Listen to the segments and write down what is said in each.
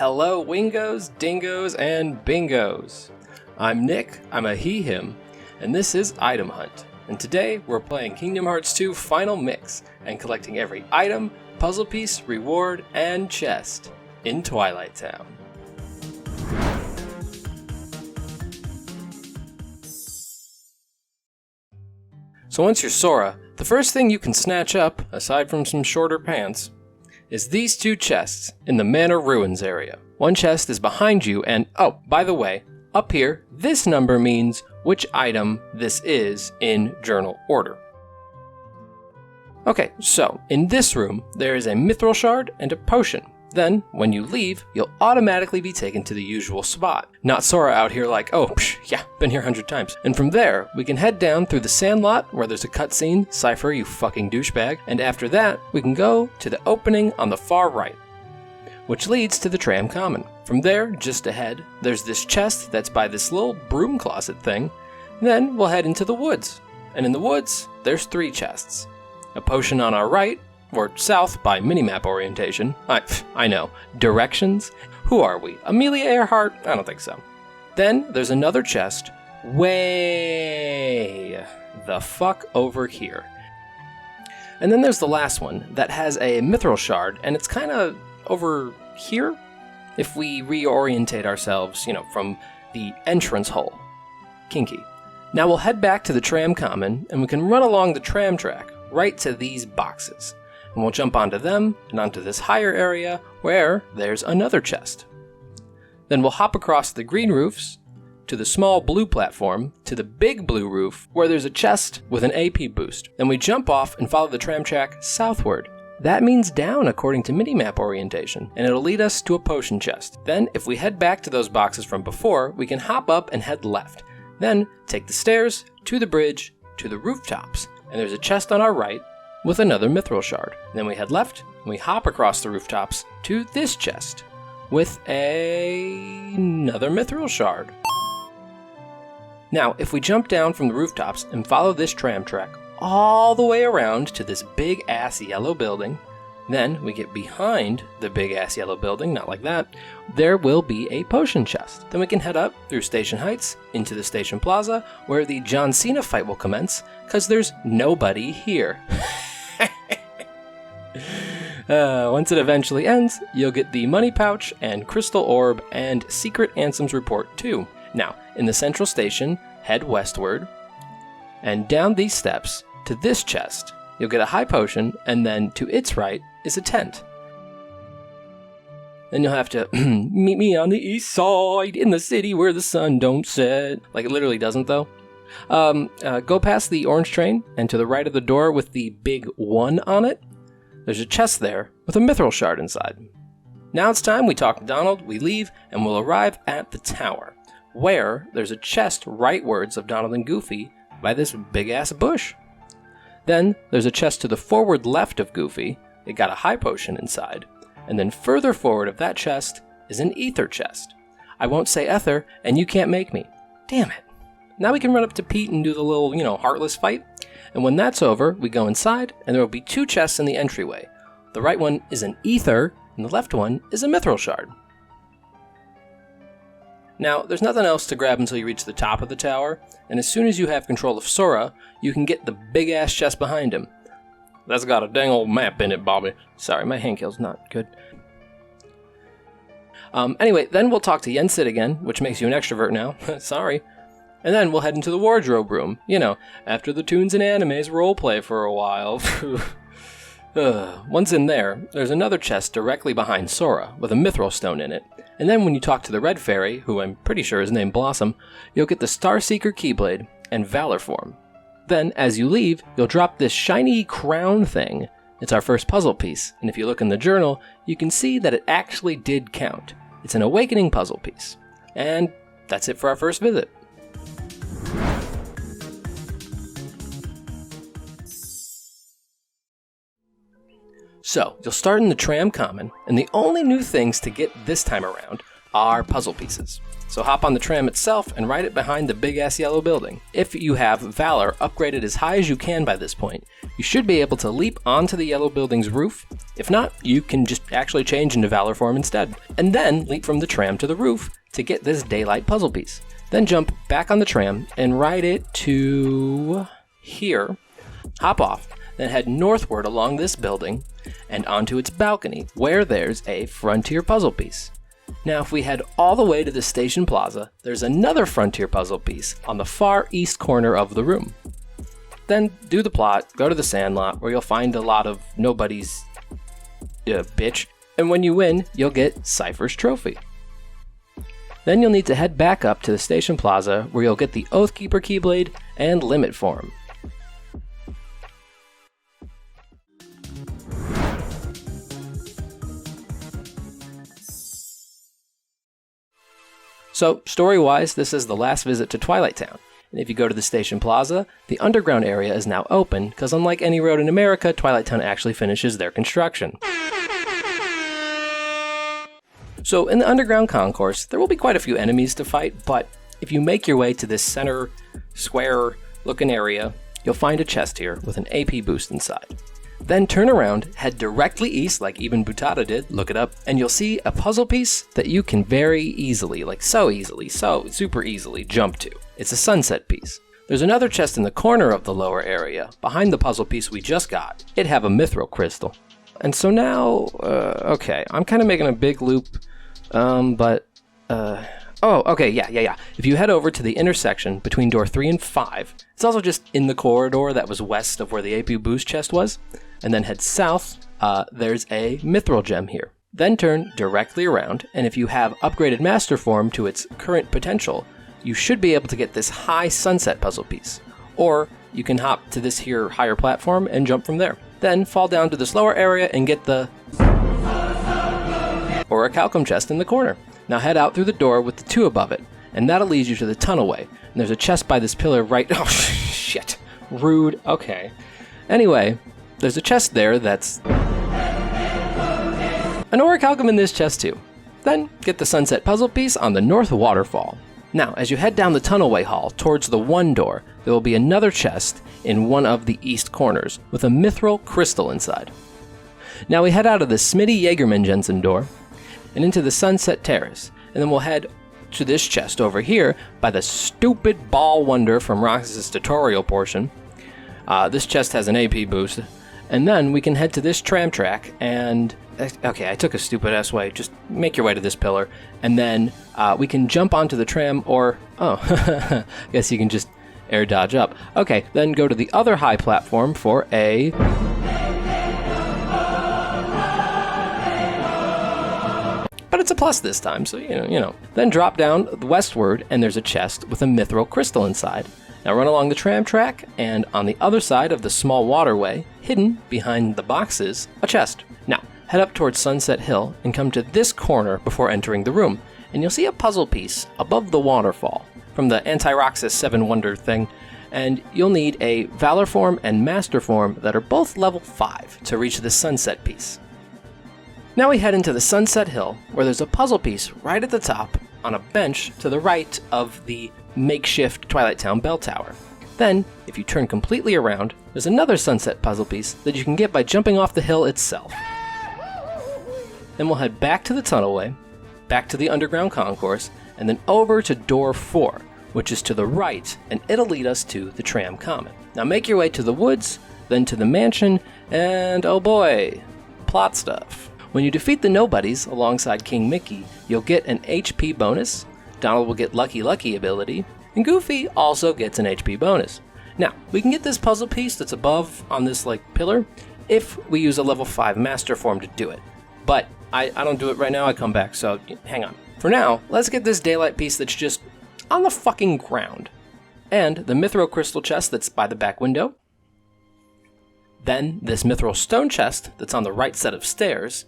Hello Wingos, Dingoes, and Bingos. I'm Nick, I'm a he/him, and this is Item Hunt. And today we're playing Kingdom Hearts 2 Final Mix and collecting every item, puzzle piece, reward, and chest in Twilight Town. So once you're Sora, the first thing you can snatch up, aside from some shorter pants, is these two chests in the Manor Ruins area. One chest is behind you and, oh, by the way, up here, this number means which item this is in journal order. Okay, so in this room, there is a mithril shard and a potion. Then, when you leave, you'll automatically be taken to the usual spot. Not Sora out here like, oh, yeah, been here 100 times. And from there, we can head down through the sandlot where there's a cutscene, Cypher, you fucking douchebag. And after that, we can go to the opening on the far right, which leads to the Tram Common. From there, just ahead, there's this chest that's by this little broom closet thing. Then we'll head into the woods. And in the woods, there's 3 chests. A potion on our right, or south by minimap orientation. I know. Directions? Who are we? Amelia Earhart? I don't think so. Then there's another chest way the fuck over here. And then there's the last one that has a mithril shard, and it's kind of over here if we reorientate ourselves, from the entrance hole. Kinky. Now we'll head back to the Tram Common, and we can run along the tram track right to these boxes. And we'll jump onto them and onto this higher area where there's another chest. Then we'll hop across the green roofs to the small blue platform to the big blue roof where there's a chest with an AP boost. Then we jump off and follow the tram track southward. That means down according to minimap orientation, and it'll lead us to a potion chest. Then if we head back to those boxes from before, we can hop up and head left. Then take the stairs to the bridge to the rooftops, and there's a chest on our right with another mithril shard. Then we head left, and we hop across the rooftops to this chest with another mithril shard. Now, if we jump down from the rooftops and follow this tram track all the way around to this big-ass yellow building, then we get behind the big-ass yellow building, not like that, there will be a potion chest. Then we can head up through Station Heights into the Station Plaza, where the John Cena fight will commence, because there's nobody here. Once it eventually ends, you'll get the money pouch and crystal orb and secret Ansem's report too. Now, in the central station, head westward, and down these steps to this chest, you'll get a high potion, and then to its right is a tent. Then you'll have to meet me on the east side in the city where the sun don't set. Like, it literally doesn't though. Go past the orange train, and to the right of the door with the big 1 on it, there's a chest there with a mithril shard inside. Now it's time we talk to Donald, we leave, and we'll arrive at the tower, where there's a chest rightwards of Donald and Goofy by this big-ass bush. Then there's a chest to the forward left of Goofy. It got a high potion inside. And then further forward of that chest is an ether chest. I won't say ether, and you can't make me. Damn it. Now we can run up to Pete and do the little, heartless fight. And when that's over, we go inside, and there will be 2 chests in the entryway. The right one is an ether, and the left one is a mithril shard. Now, there's nothing else to grab until you reach the top of the tower, and as soon as you have control of Sora, you can get the big-ass chest behind him. That's got a dang old map in it, Bobby. Sorry, my handkill's not good. Anyway, then we'll talk to Yensid again, which makes you an extrovert now. Sorry. And then we'll head into the wardrobe room. After the tunes and animes roleplay for a while. Once in there, there's another chest directly behind Sora, with a mithril stone in it. And then when you talk to the Red Fairy, who I'm pretty sure is named Blossom, you'll get the Starseeker Keyblade and Valor Form. Then, as you leave, you'll drop this shiny crown thing. It's our first puzzle piece, and if you look in the journal, you can see that it actually did count. It's an awakening puzzle piece. And that's it for our first visit. So, you'll start in the Tram Common, and the only new things to get this time around are puzzle pieces. So hop on the tram itself and ride it behind the big-ass yellow building. If you have Valor upgraded as high as you can by this point, you should be able to leap onto the yellow building's roof. If not, you can just actually change into Valor form instead. And then leap from the tram to the roof to get this daylight puzzle piece. Then jump back on the tram and ride it to here, hop off, then head northward along this building and onto its balcony where there's a frontier puzzle piece. Now if we head all the way to the station plaza, there's another frontier puzzle piece on the far east corner of the room. Then do the plot, go to the sandlot where you'll find a lot of nobody's bitch, and when you win, you'll get Cypher's trophy. Then you'll need to head back up to the station plaza where you'll get the Oathkeeper Keyblade and Limit Form. So, story-wise, this is the last visit to Twilight Town. And if you go to the station plaza, the underground area is now open, because unlike any road in America, Twilight Town actually finishes their construction. So in the underground concourse, there will be quite a few enemies to fight, but if you make your way to this center square looking area, you'll find a chest here with an AP boost inside. Then turn around, head directly east like even Butada did, look it up, and you'll see a puzzle piece that you can very easily, super easily jump to. It's a sunset piece. There's another chest in the corner of the lower area, behind the puzzle piece we just got. It'd have a mithril crystal. And so now, okay, I'm kind of making a big loop, If you head over to the intersection between door 3 and 5, it's also just in the corridor that was west of where the AP boost chest was, and then head south, there's a mithril gem here. Then turn directly around, and if you have upgraded Master Form to its current potential, you should be able to get this high sunset puzzle piece. Or you can hop to this here higher platform and jump from there. Then fall down to this lower area and get the Orichalcum chest in the corner. Now head out through the door with the 2 above it, and that'll lead you to the tunnelway. And there's a chest by this pillar right... Oh, shit. Rude. Okay. Anyway, there's a chest there that's... an Orichalcum in this chest too. Then get the sunset puzzle piece on the north waterfall. Now, as you head down the tunnelway hall towards the 1 door, there will be another chest in one of the east corners with a mithril crystal inside. Now we head out of the Smitty Jaegerman Jensen door and into the Sunset Terrace, and then we'll head to this chest over here by the stupid ball wonder from Roxas' tutorial portion. This chest has an AP boost, and then we can head to this tram track and... Okay, I took a stupid ass way. Just make your way to this pillar, and then we can jump onto the tram, or... Oh, guess you can just air dodge up. Okay, then go to the other high platform for a... But it's a plus this time, so you know. Then drop down westward, and there's a chest with a mithril crystal inside. Now run along the tram track, and on the other side of the small waterway, hidden behind the boxes, a chest. Now, head up towards Sunset Hill and come to this corner before entering the room, and you'll see a puzzle piece above the waterfall from the Anti-Roxas 7 Wonder thing, and you'll need a Valor Form and Master Form that are both level 5 to reach the sunset piece. Now we head into the Sunset Hill, where there's a puzzle piece right at the top on a bench to the right of the makeshift Twilight Town bell tower. Then, if you turn completely around, there's another sunset puzzle piece that you can get by jumping off the hill itself. Then we'll head back to the tunnelway, back to the underground concourse, and then over to door 4, which is to the right, and it'll lead us to the tram common. Now make your way to the woods, then to the mansion, and oh boy, plot stuff. When you defeat the nobodies alongside King Mickey, you'll get an HP bonus, Donald will get Lucky Lucky ability, and Goofy also gets an HP bonus. Now, we can get this puzzle piece that's above on this pillar if we use a level 5 Master Form to do it. But I don't do it right now, I come back, so hang on. For now, let's get this daylight piece that's just on the fucking ground. And the mithril crystal chest that's by the back window. Then this mithril stone chest that's on the right set of stairs.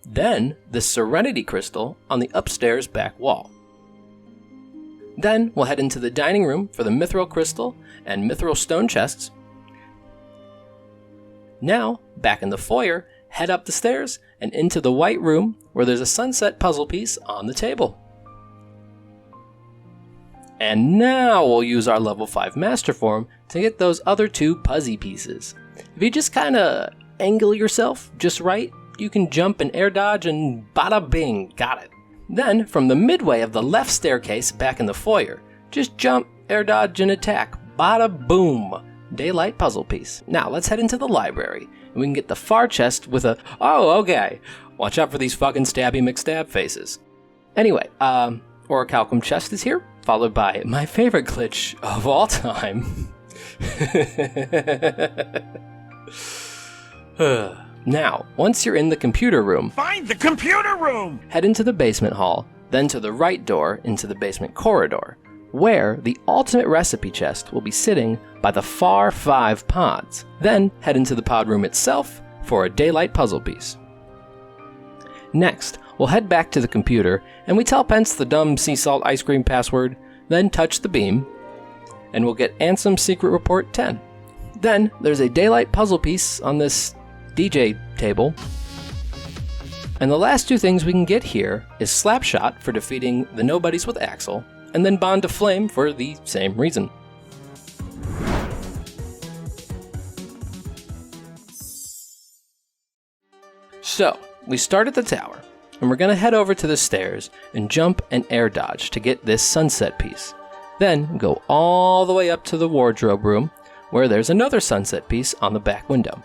Then this Serenity Crystal on the upstairs back wall. Then we'll head into the dining room for the Mithril Crystal and Mithril Stone chests. Now, back in the foyer, head up the stairs and into the White Room where there's a sunset puzzle piece on the table. And now we'll use our level 5 master form to get those other 2 puzzle pieces. If you just kinda angle yourself just right, you can jump and air dodge and bada bing, got it. Then, from the midway of the left staircase back in the foyer, just jump, air dodge, and attack, bada boom, daylight puzzle piece. Now let's head into the library, and we can get the far chest with a, oh okay, watch out for these fucking stabby McStab faces. Anyway, Orichalcum chest is here, followed by my favorite glitch of all time. Now, once you're in the computer room, find the computer room! Head into the basement hall, then to the right door into the basement corridor, where the ultimate recipe chest will be sitting by the far 5 pods. Then head into the pod room itself for a daylight puzzle piece. Next, we'll head back to the computer, and we tell Pence the dumb sea salt ice cream password, then touch the beam, and we'll get Ansem Secret Report 10. Then, there's a daylight puzzle piece on this DJ table. And the last 2 things we can get here is Slapshot for defeating the Nobodies with Axel, and then Bond to Flame for the same reason. So, we start at the tower, and we're gonna head over to the stairs and jump and air dodge to get this sunset piece. Then go all the way up to the wardrobe room, where there's another sunset piece on the back window.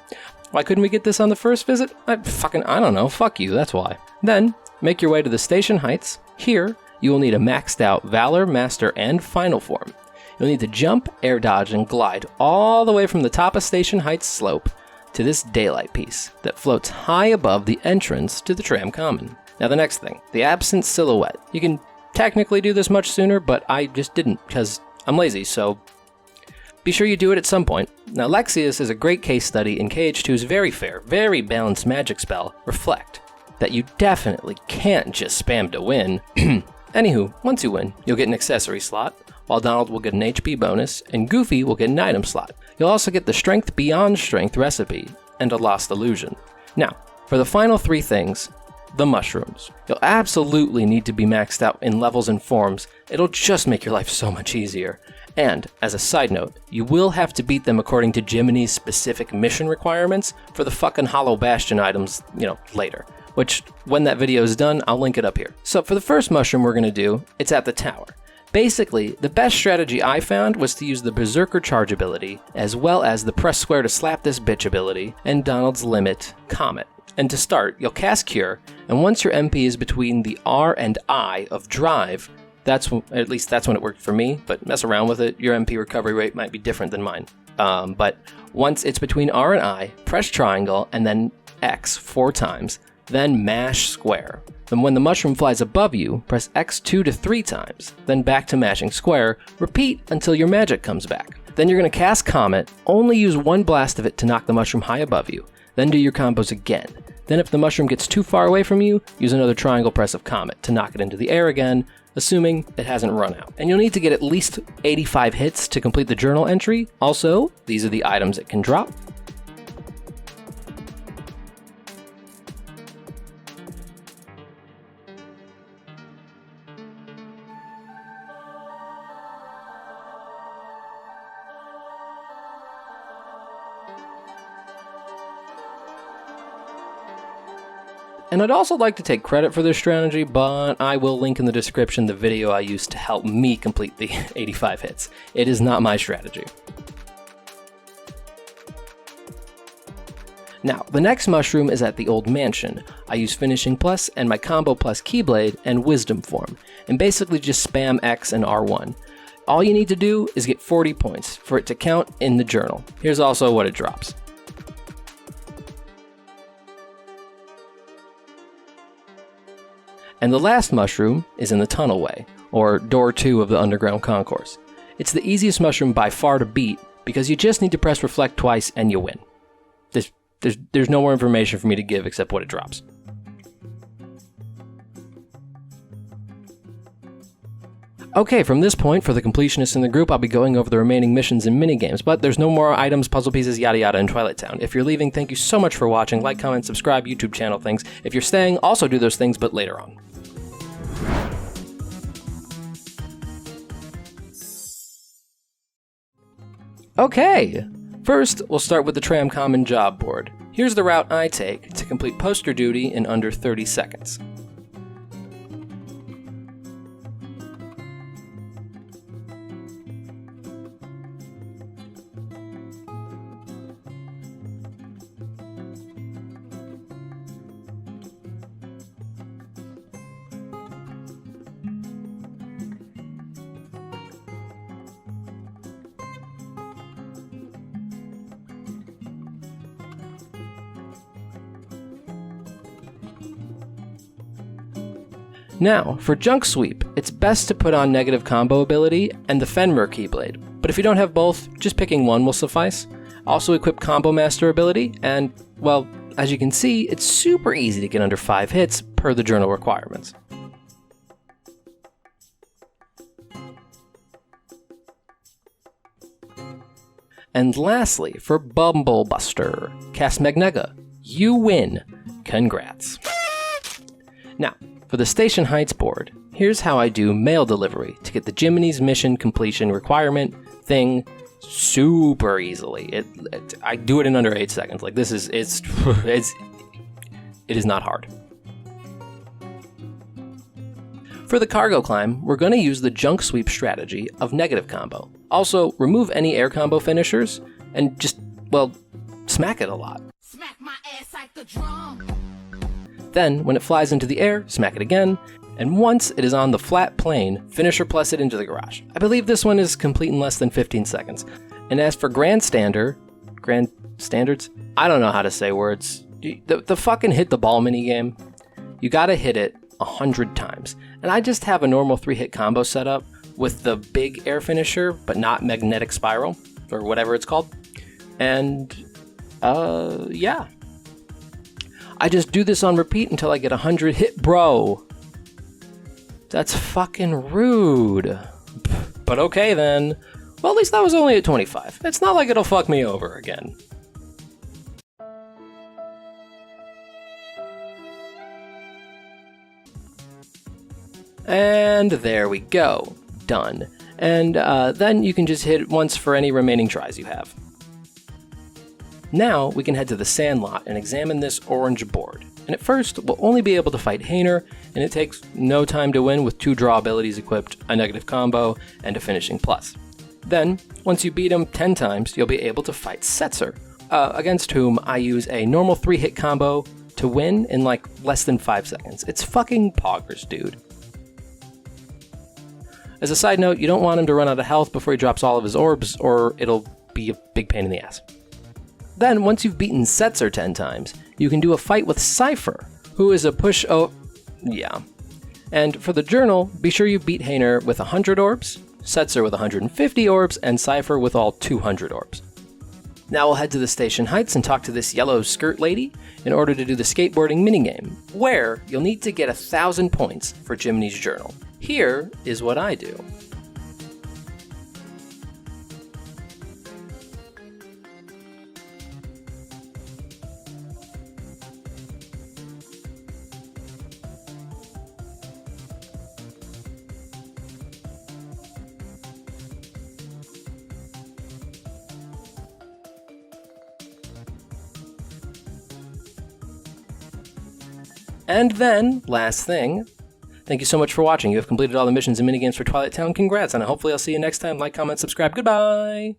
Why couldn't we get this on the first visit? I don't know, fuck you, that's why. Then, make your way to the station heights. Here, you will need a maxed out Valor, Master, and Final form. You'll need to jump, air dodge, and glide all the way from the top of Station Heights slope to this daylight piece that floats high above the entrance to the tram common. Now the next thing, the absent silhouette. You can technically do this much sooner, but I just didn't because I'm lazy, so be sure you do it at some point. Now Lexius is a great case study in KH2's very fair, very balanced magic spell, Reflect, that you definitely can't just spam to win. Anywho, once you win, you'll get an accessory slot, while Donald will get an HP bonus, and Goofy will get an item slot. You'll also get the Strength Beyond Strength recipe, and a Lost Illusion. Now, for the final 3 things, the mushrooms. You'll absolutely need to be maxed out in levels and forms. It'll just make your life so much easier. And, as a side note, you will have to beat them according to Jiminy's specific mission requirements for the fucking Hollow Bastion items, later. Which, when that video is done, I'll link it up here. So for the first mushroom we're gonna do, it's at the tower. Basically, the best strategy I found was to use the Berserker Charge ability, as well as the Press Square to Slap This Bitch ability, and Donald's Limit, Comet. And to start, you'll cast Cure, and once your MP is between the R and I of Drive, at least that's when it worked for me, but mess around with it, your MP recovery rate might be different than mine. But once it's between R and I, press triangle, and then X 4 times, then mash square. Then when the mushroom flies above you, press X 2 to 3 times, then back to mashing square, repeat until your magic comes back. Then you're going to cast Comet, only use 1 blast of it to knock the mushroom high above you, then do your combos again. Then if the mushroom gets too far away from you, use another triangle press of Comet to knock it into the air again, assuming it hasn't run out. And you'll need to get at least 85 hits to complete the journal entry. Also, these are the items it can drop. And I'd also like to take credit for this strategy, but I will link in the description the video I used to help me complete the 85 hits. It is not my strategy. Now, the next mushroom is at the old mansion. I use Finishing Plus and my Combo Plus Keyblade and Wisdom form, and basically just spam X and R1. All you need to do is get 40 points for it to count in the journal. Here's also what it drops. And the last mushroom is in the tunnelway, or door 2 of the underground concourse. It's the easiest mushroom by far to beat, because you just need to press reflect twice and you win. There's no more information for me to give except what it drops. Okay, from this point, for the completionists in the group, I'll be going over the remaining missions and minigames, but there's no more items, puzzle pieces, yada yada in Twilight Town. If you're leaving, thank you so much for watching. Like, comment, subscribe, YouTube channel things. If you're staying, also do those things, but later on. Okay, first, we'll start with the Tram Common Job Board. Here's the route I take to complete poster duty in under 30 seconds. Now, for Junk Sweep, it's best to put on Negative Combo ability and the Fenrir Keyblade, but if you don't have both, just picking one will suffice. Also equip Combo Master ability, and, well, as you can see, it's super easy to get under 5 hits per the journal requirements. And lastly, for Bumble Buster, cast Magnega. You win. Congrats. Now, for the Station Heights board, here's how I do mail delivery to get the Jiminy's mission completion requirement thing super easily. I do it in under 8 seconds. Like, this is, it is not hard. For the cargo climb, we're going to use the Junk Sweep strategy of Negative Combo. Also, remove any air combo finishers and just, well, smack it a lot. Smack my ass like the drum. Then, when it flies into the air, smack it again, and once it is on the flat plane, finisher plus it into the garage. I believe this one is complete in less than 15 seconds. And as for Grandstands? I don't know how to say words. The fucking hit the ball minigame, you gotta hit it 100 times. And I just have a normal 3-hit combo setup with the big air finisher, but not magnetic spiral, or whatever it's called. And, yeah. I just do this on repeat until I get 100 hit, bro. That's fucking rude. But okay then. Well, at least that was only at 25. It's not like it'll fuck me over again. And there we go. Done. And then you can just hit it once for any remaining tries you have. Now, we can head to the Sandlot and examine this orange board. And at first, we'll only be able to fight Hainer, and it takes no time to win with 2 draw abilities equipped, a negative combo, and a finishing plus. Then, once you beat him 10 times, you'll be able to fight Setzer, against whom I use a normal 3-hit combo to win in like less than 5 seconds. It's fucking poggers, dude. As a side note, you don't want him to run out of health before he drops all of his orbs, or it'll be a big pain in the ass. Then, once you've beaten Setzer 10 times, you can do a fight with Cypher, who is a yeah. And for the journal, be sure you beat Hainer with 100 orbs, Setzer with 150 orbs, and Cypher with all 200 orbs. Now we'll head to the Station Heights and talk to this yellow skirt lady in order to do the skateboarding minigame, where you'll need to get 1,000 points for Jiminy's journal. Here is what I do. And then, last thing, thank you so much for watching. You have completed all the missions and minigames for Twilight Town. Congrats, and hopefully I'll see you next time. Like, comment, subscribe. Goodbye!